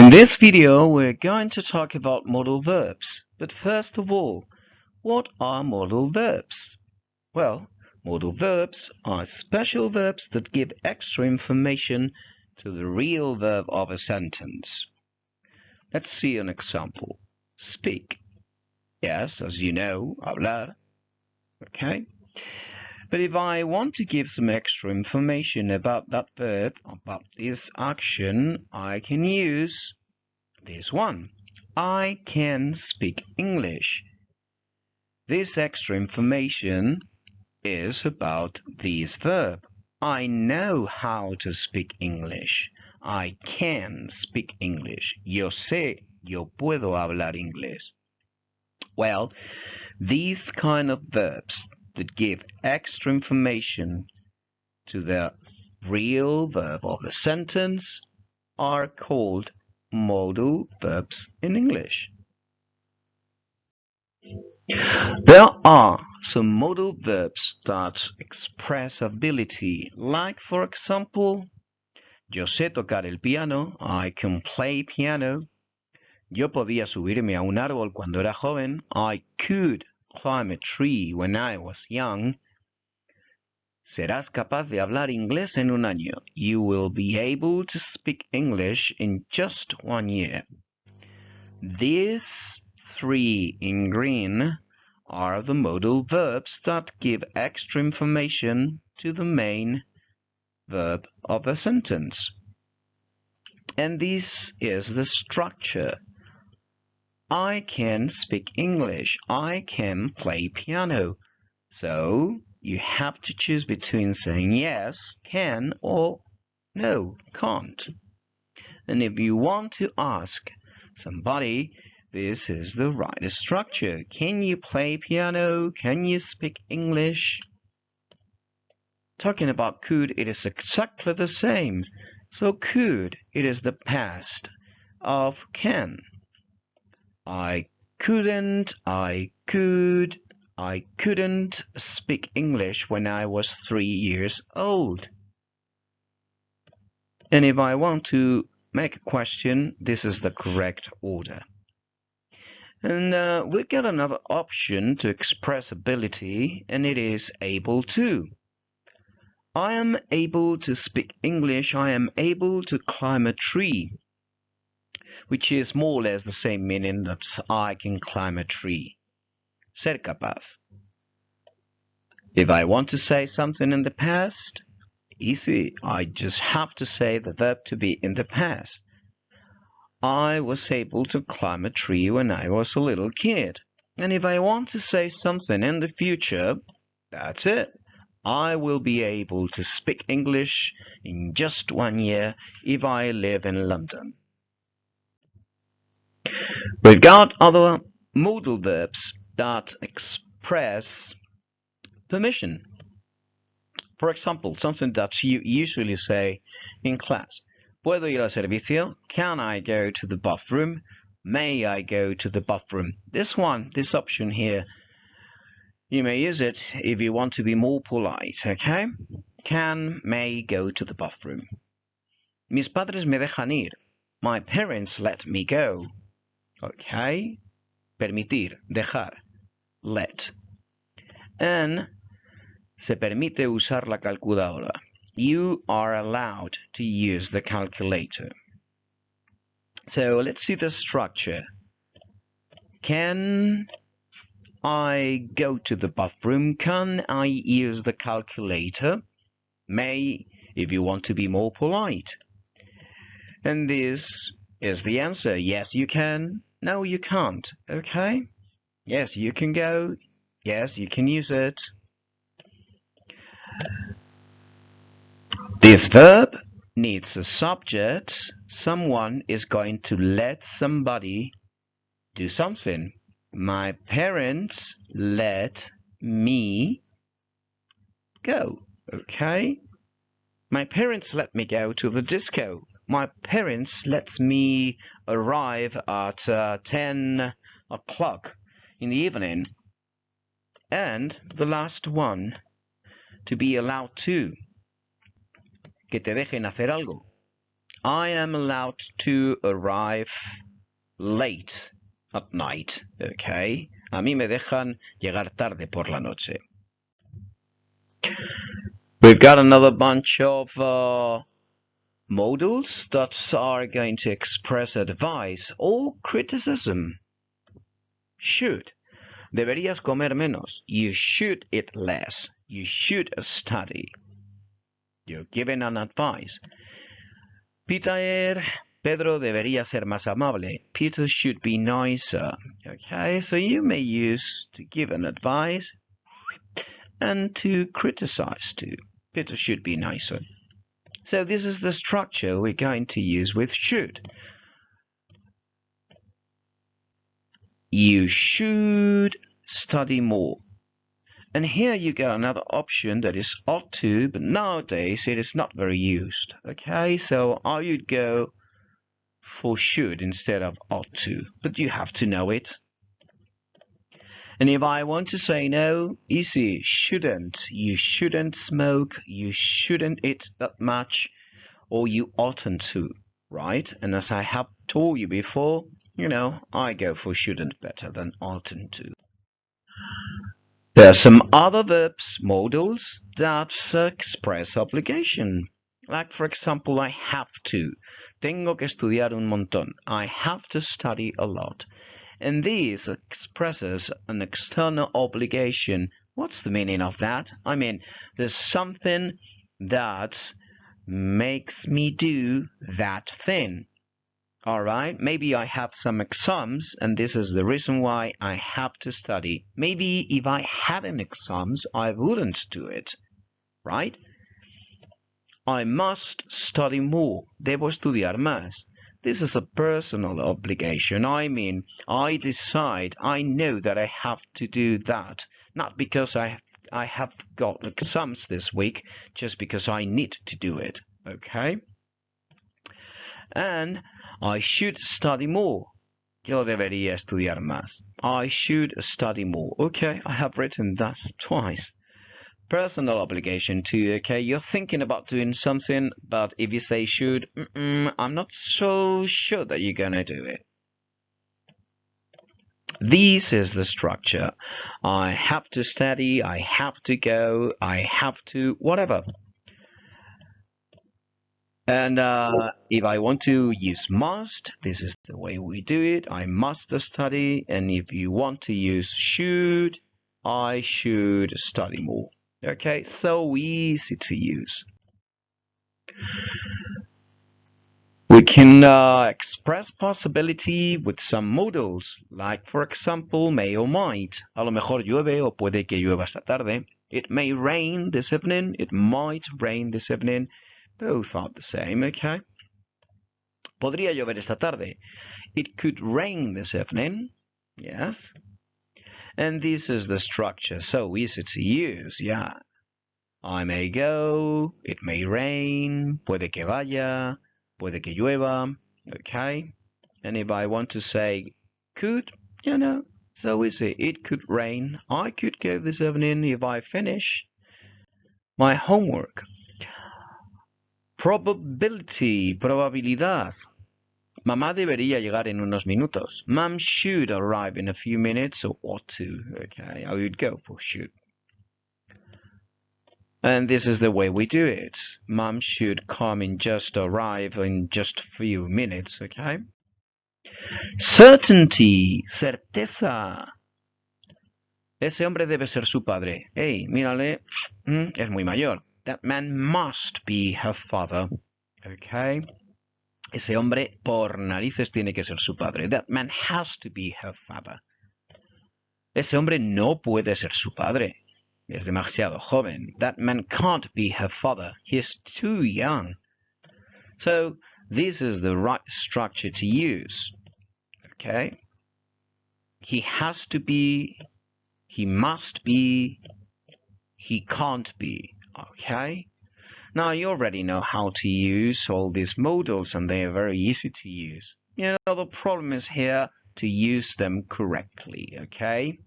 In this video, we're going to talk about modal verbs. But first of all, what are modal verbs? Well, modal verbs are special verbs that give extra information to the real verb of a sentence. Let's see an example. Speak. Yes, as you know, hablar. Okay? But if I want to give some extra information about that verb, about this action, I can use this one. I can speak English. This extra information is about this verb. I know how to speak English. I can speak English. Yo puedo hablar inglés. Well, these kind of verbs that give extra information to the real verb of a sentence are called modal verbs in English. There are some modal verbs that express ability, like for example, yo sé tocar el piano, I can play piano. Yo podía subirme a un árbol cuando era joven, I could climb a tree when I was young. Serás capaz de hablar inglés en un año. You will be able to speak English in just 1 year. These three in green are the modal verbs that give extra information to the main verb of a sentence. And this is the structure. I can speak English. I can play piano. So you have to choose between saying yes, can, or no, can't. And if you want to ask somebody, this is the right structure. Can you play piano? Can you speak English? Talking about could, it is exactly the same. So could, it is the past of can. I couldn't speak English when I was 3 years old. And if I want to make a question, this is the correct order. And we get another option to express ability, and it is able to. I am able to speak English. I am able to climb a tree, which is more or less the same meaning that I can climb a tree. Ser capaz. If I want to say something in the past, easy. I just have to say the verb to be in the past. I was able to climb a tree when I was a little kid. And if I want to say something in the future, that's it. I will be able to speak English in just 1 year if I live in London. We've got other modal verbs that express permission. For example, something that you usually say in class. ¿Puedo ir al servicio? Can I go to the bathroom? May I go to the bathroom? This option here, you may use it if you want to be more polite, okay? Can, may, go to the bathroom. Mis padres me dejan ir. My parents let me go. Okay? Permitir, dejar, let. And se permite usar la calculadora. You are allowed to use the calculator. So let's see the structure. Can I go to the bathroom? Can I use the calculator? May, if you want to be more polite. And this is the answer. Yes, you can. No, you can't. Okay? Yes, you can go. Yes, you can use it. This verb needs a subject. Someone is going to let somebody do something. My parents let me go. Okay? My parents let me go to the disco. My parents let me arrive at 10 o'clock in the evening. And the last one, to be allowed to. Que te dejen hacer algo. I am allowed to arrive late at night, okay? A mí me dejan llegar tarde por la noche. We've got another bunch of modals that are going to express advice or criticism. Should. Deberías comer menos. You should eat less. You should study. You're giving an advice. Peter, Pedro debería ser más amable. Peter should be nicer. Okay, so you may use to give an advice and to criticize too. Peter should be nicer. So this is the structure we're going to use with should. You should study more. And here you get another option that is ought to, but nowadays it is not very used. Okay, so I would go for should instead of ought to, but you have to know it. And if I want to say no, easy, shouldn't. You shouldn't smoke, you shouldn't eat that much, or you oughtn't to, right? And as I have told you before, I go for shouldn't better than oughtn't to. There are some other verbs, modals, that express obligation. Like, for example, I have to. Tengo que estudiar un montón. I have to study a lot. And this expresses an external obligation. What's the meaning of that? I mean, there's something that makes me do that thing. All right, maybe I have some exams and this is the reason why I have to study. Maybe if I hadn't exams, I wouldn't do it, right? I must study more. Debo estudiar más. This is a personal obligation. I mean, I decide, I know that I have to do that. Not because I have got exams this week, just because I need to do it, okay? And I should study more. Yo debería estudiar más. I should study more. Okay, I have written that twice. Personal obligation too, okay? You're thinking about doing something, but if you say should, I'm not so sure that you're gonna do it. This is the structure. I have to study, I have to go, I have to, whatever. And if I want to use must, this is the way we do it. I must study. And if you want to use should, I should study more. Okay, so easy to use. We can express possibility with some modals, like for example, may or might. A lo mejor llueve o puede que llueva esta tarde. It may rain this evening. It might rain this evening. Both are the same, okay? Podría llover esta tarde. It could rain this evening. Yes. And this is the structure, so easy to use, yeah. I may go, it may rain, puede que vaya, puede que llueva, okay? And if I want to say could, so easy. It could rain. I could go this evening if I finish my homework. Probability, probabilidad. Mamá debería llegar en unos minutos. Mom should arrive in a few minutes or ought to. Okay, I would go for should. And this is the way we do it. Mom should arrive in just a few minutes, okay? Certainty, certeza. Ese hombre debe ser su padre. Hey, mírale, es muy mayor. That man must be her father. Okay. Ese hombre por narices tiene que ser su padre. That man has to be her father. Ese hombre no puede ser su padre. Es demasiado joven. That man can't be her father. He is too young. So this is the right structure to use. Okay. He has to be. He must be. He can't be. Okay, now you already know how to use all these modals and they are very easy to use. The problem is here to use them correctly, okay?